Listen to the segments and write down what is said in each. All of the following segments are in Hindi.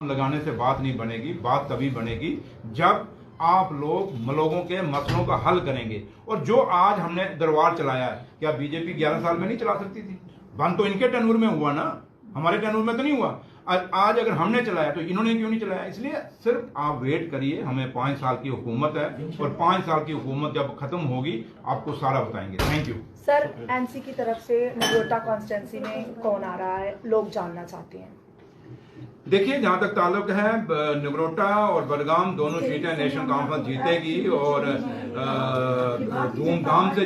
लगाने से बात नहीं बनेगी। बात तभी बनेगी जब आप लोगों के मसलों का हल करेंगे। और जो आज हमने दरबार चलाया है, क्या बीजेपी 11 साल में नहीं चला सकती थी? बंद तो इनके टनूर में हुआ ना, हमारे टनूर में तो नहीं हुआ। आज अगर हमने चलाया तो इन्होंने क्यों नहीं चलाया? इसलिए सिर्फ आप वेट करिए, हमें 5 साल की हुकूमत है और 5 साल की हुकूमत जब खत्म होगी आपको सारा बताएंगे। Thank you sir. एनसी की तरफ से नगरोटा कॉन्स्टिट्यूंसी में कौन आ रहा है, लोग जानना चाहते हैं। देखिए, जहां तक ताल्लुक है, नगरोटा और बडगाम दोनों सीटें नेशनल कॉन्फ्रेंस जीतेगी और धूमधाम से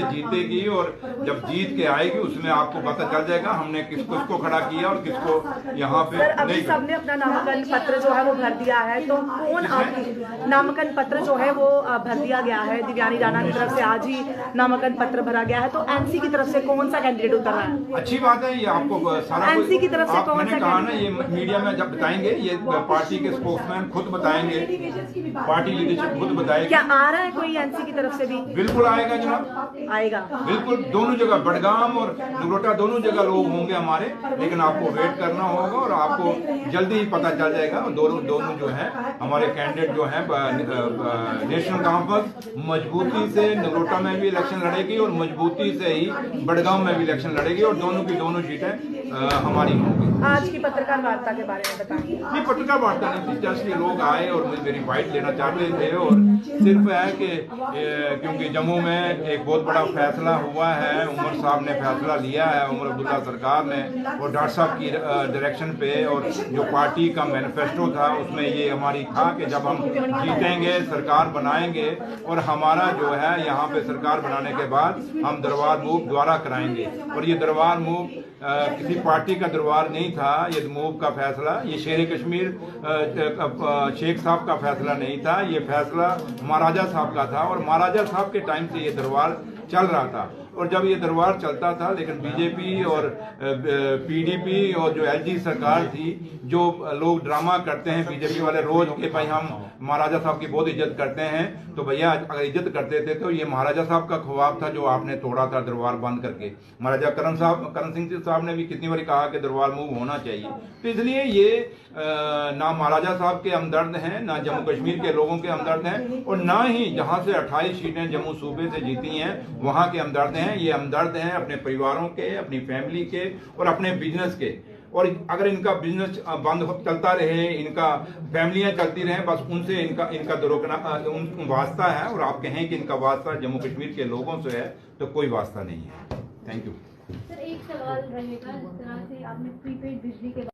जीतेगी। और जब जीत के आएगी उसमें आपको पता चल जाएगा हमने किसको खड़ा किया और किसको यहाँ पे। सर, अभी सबने अपना नामांकन पत्र जो है वो भर दिया है, तो कौन आपकी नामांकन पत्र जो है वो भर दिया गया है? दिव्यानी राणा की तरफ से आज ही नामांकन पत्र भरा गया है, तो एनसी की तरफ से कौन सा कैंडिडेट उतर रहा है? अच्छी बात है, ये आपको सारा एनसी की तरफ से कौन सा ना, ये मीडिया में जब बताएंगे, ये पार्टी के स्पोक्समैन खुद बताएंगे, पार्टी लीडरशिप खुद बताएगी। क्या आ रहा है कोई एनसी की तरफ से भी? बिल्कुल आएगा जनाब, आएगा बिल्कुल। दोनों जगह बडगाम और नगरोटा दोनों जगह लोग होंगे हमारे, लेकिन आपको वेट करना होगा और आपको जल्दी ही पता चल जाएगा। दोनों जो है हमारे कैंडिडेट जो है, नेशनल कॉन्फ्रेंस मजबूती से नगरोटा में भी इलेक्शन लड़ेगी और मजबूती से ही बडगाम में भी इलेक्शन लड़ेगी और दोनों की दोनों सीटें हमारी होंगी। आज की पत्रकार वार्ता के बारे में बताइए। नहीं, पत्रकार वार्ता नहीं थी, जस्ट ये लोग आए और मेरी बाइट लेना चाहते थे। और सिर्फ है कि क्योंकि जम्मू में एक बहुत बड़ा फैसला हुआ है, उमर साहब ने फैसला लिया है, उमर अब्दुल्ला सरकार ने, और डॉक्टर साहब की डायरेक्शन पे, और जो पार्टी का मैनिफेस्टो था उसमें ये हमारी था कि जब हम जीतेंगे सरकार बनाएंगे और हमारा जो है यहाँ पे सरकार बनाने के बाद हम दरबार मूव दोबारा कराएंगे। और ये दरबार मूव किसी पार्टी का दरबार नहीं था, ये मूव का फैसला, ये शेर कश्मीर शेख साहब का फैसला नहीं था, ये फैसला महाराजा साहब का था। और महाराजा साहब के टाइम से ये दरबार चल रहा था। और जब ये दरबार चलता था, लेकिन बीजेपी और पीडीपी और जो एलजी सरकार थी, जो लोग ड्रामा करते हैं बीजेपी वाले रोज के भाई हम महाराजा साहब की बहुत इज्जत करते हैं, तो भैया अगर इज्जत करते थे तो ये महाराजा साहब का ख्वाब था जो आपने तोड़ा था दरबार बंद करके। महाराजा करण सिंह साहब ने भी कितनी बार कहा कि दरबार मूव होना चाहिए। तो इसलिए ये ना महाराजा साहब के हमदर्द हैं, ना जम्मू कश्मीर के लोगों के हमदर्द हैं, और ना ही जहां से 28 सीटें जम्मू सूबे से जीती हैं वहां के हमदर्द हैं। ये हमदर्द हैं अपने परिवारों के, अपनी फैमिली के और अपने बिजनेस के। और अगर इनका बिजनेस बंद चलता रहे, इनका फैमिलियां चलती रहें, बस उनसे इनका रोकना वास्ता है। और आप कहें कि इनका वास्ता जम्मू कश्मीर के लोगों से है, तो कोई वास्ता नहीं है। Thank you. सर, एक सवाल रहेगा, जिस तरह से आपने प्रीपेड बिजली के